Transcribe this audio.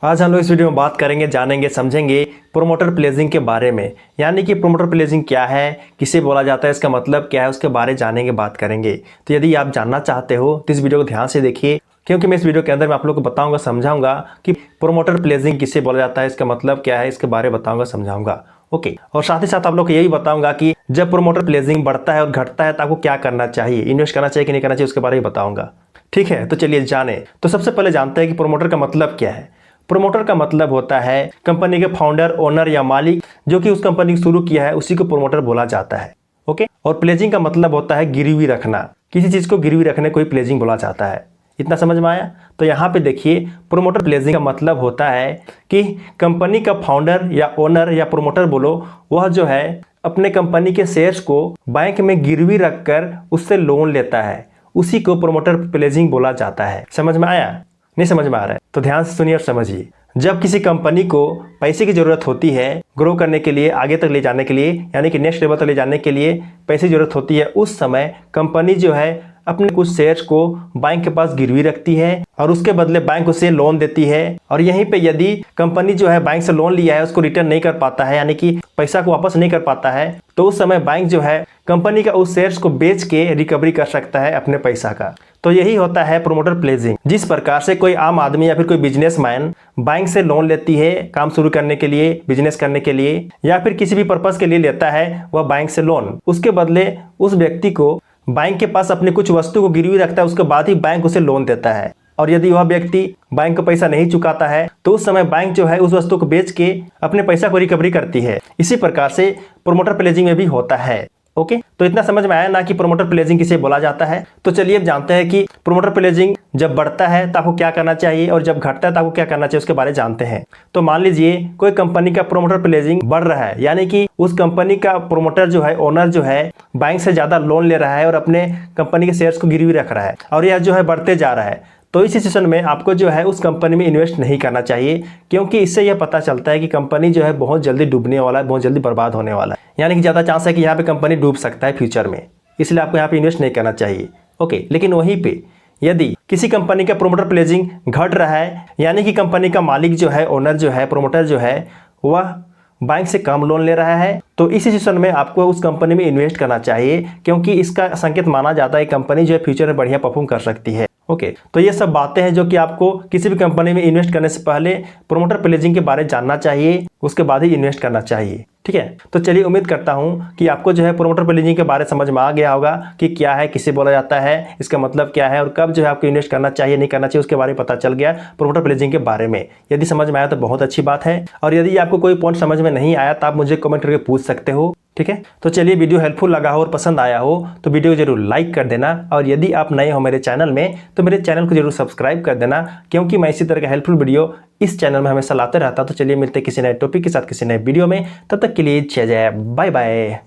आज हम लोग इस वीडियो में बात करेंगे, जानेंगे, समझेंगे प्रोमोटर प्लेजिंग के बारे में। यानी कि प्रोमोटर प्लेजिंग क्या है, किसे बोला जाता है, इसका मतलब क्या है, उसके बारे में जानेंगे, बात करेंगे। तो यदि आप जानना चाहते हो तो इस वीडियो को ध्यान से देखिए, क्योंकि मैं इस वीडियो के अंदर मैं आप लोग को बताऊंगा, समझाऊंगा कि प्रोमोटर प्लेजिंग किसे बोला जाता है, इसका मतलब क्या है, इसके बारे में बताऊंगा, समझाऊंगा। ओके। और साथ ही साथ आप लोग को यही बताऊंगा कि जब प्रोमोटर प्लेजिंग बढ़ता है और घटता है तो आपको क्या करना चाहिए, इन्वेस्ट करना चाहिए कि नहीं करना चाहिए, उसके बारे में बताऊंगा। ठीक है, तो चलिए जाने। तो सबसे पहले जानते हैं कि प्रोमोटर का मतलब क्या है। प्रोमोटर का मतलब होता है कंपनी के फाउंडर, ओनर या मालिक जो कि उस कंपनी को शुरू किया है, उसी को प्रोमोटर बोला जाता है। ओके। और प्लेजिंग का मतलब होता है गिरवी रखना, किसी चीज को गिरवी रखने को ही प्लेजिंग बोला जाता है। इतना समझ में आया? तो यहाँ पे देखिए, प्रोमोटर प्लेजिंग का मतलब होता है कि कंपनी का फाउंडर या ओनर या प्रोमोटर बोलो, वह जो है अपने कंपनी के शेयर्स को बैंक में गिरवी रखकर उससे लोन लेता है, उसी को प्रोमोटर प्लेजिंग बोला जाता है। समझ में आया? नहीं समझ में आ रहा है तो ध्यान से सुनिए और समझिए। जब किसी कंपनी को पैसे की जरूरत होती है ग्रो करने के लिए, आगे तक ले जाने के लिए, यानी कि नेक्स्ट लेवल तक ले जाने के लिए पैसे की जरूरत होती है, उस समय कंपनी जो है अपने कुछ शेयर्स को बैंक के पास गिरवी रखती है और उसके बदले बैंक उसे लोन देती है। और यहीं पे यदि कंपनी जो है बैंक से लोन लिया है उसको रिटर्न नहीं कर पाता है, यानी कि पैसा को वापस नहीं कर पाता है, तो उस समय बैंक जो है कंपनी का उस शेयर्स को बेच के रिकवरी कर सकता है अपने पैसा का। तो यही होता है प्रोमोटर प्लेजिंग। जिस प्रकार से कोई आम आदमी या फिर कोई बिजनेसमैन बैंक से लोन लेती है काम शुरू करने के लिए, बिजनेस करने के लिए, या फिर किसी भी पर्पस के लिए लेता है वह बैंक से लोन, उसके बदले उस व्यक्ति को बैंक के पास अपनी कुछ वस्तु को गिरवी रखता है, उसके बाद ही बैंक उसे लोन देता है। और यदि वह व्यक्ति बैंक को पैसा नहीं चुकाता है तो उस समय बैंक जो है उस वस्तु को बेच के अपने पैसा को रिकवरी करती है। इसी प्रकार से प्रोमोटर प्लेजिंग में भी होता है। ओके। तो इतना समझ में आया ना कि प्रोमोटर प्लेजिंग किसे बोला जाता है। तो चलिए अब जानते हैं कि प्रोमोटर प्लेजिंग जब बढ़ता है तो आपको क्या करना चाहिए और जब घटता है तो आपको क्या करना चाहिए, उसके बारे में जानते हैं। तो मान लीजिए कोई कंपनी का प्रोमोटर प्लेजिंग बढ़ रहा है, यानी कि उस कंपनी का प्रोमोटर जो है, ओनर जो है, बैंक से ज्यादा लोन ले रहा है और अपने कंपनी के शेयर्स को गिरवी रख रहा है और यह जो है बढ़ते जा रहा है, तो इस सिचुएशन में आपको जो है उस कंपनी में इन्वेस्ट नहीं करना चाहिए, क्योंकि इससे यह पता चलता है कि कंपनी जो है बहुत जल्दी डूबने वाला है, बहुत जल्दी बर्बाद होने वाला है, यानी कि ज़्यादा चांस है कि यहाँ पे कंपनी डूब सकता है फ्यूचर में, इसलिए आपको यहाँ पे इन्वेस्ट नहीं करना चाहिए। ओके। लेकिन वहीं पे यदि किसी कंपनी का प्रोमोटर प्लेजिंग घट रहा है, यानी कि कंपनी का मालिक जो है, ओनर जो है, प्रोमोटर जो है, वह बैंक से कम लोन ले रहा है, तो इस सिचुएशन में आपको उस कंपनी में इन्वेस्ट करना चाहिए, क्योंकि इसका संकेत माना जाता है कंपनी जो है फ्यूचर में बढ़िया परफॉर्म कर सकती है। ओके। तो ये सब बातें हैं जो कि आपको किसी भी कंपनी में इन्वेस्ट करने से पहले प्रोमोटर प्लेजिंग के बारे में जानना चाहिए, उसके बाद ही इन्वेस्ट करना चाहिए। ठीक है। तो चलिए, उम्मीद करता हूं कि आपको जो है प्रोमोटर प्लेजिंग के बारे में समझ में आ गया होगा कि क्या है, किसे बोला जाता है, इसका मतलब क्या है और कब जो है आपको इन्वेस्ट करना चाहिए, नहीं करना चाहिए, उसके बारे में पता चल गया प्रोमोटर प्लेजिंग के बारे में। यदि समझ में आया तो बहुत अच्छी बात है, और यदि आपको कोई पॉइंट समझ में नहीं आया तो आप मुझे कमेंट करके पूछ सकते हो। ठीक है। तो चलिए, वीडियो हेल्पफुल लगा हो और पसंद आया हो तो वीडियो को जरूर लाइक कर देना, और यदि आप नए हो मेरे चैनल में तो मेरे चैनल को जरूर सब्सक्राइब कर देना, क्योंकि मैं इसी तरह का हेल्पफुल वीडियो इस चैनल में हमेशा लाते रहता। तो चलिए मिलते हैं किसी नए टॉपिक के साथ, किसी नए वीडियो में। तब तक के लिए जय जय, बाय बाय।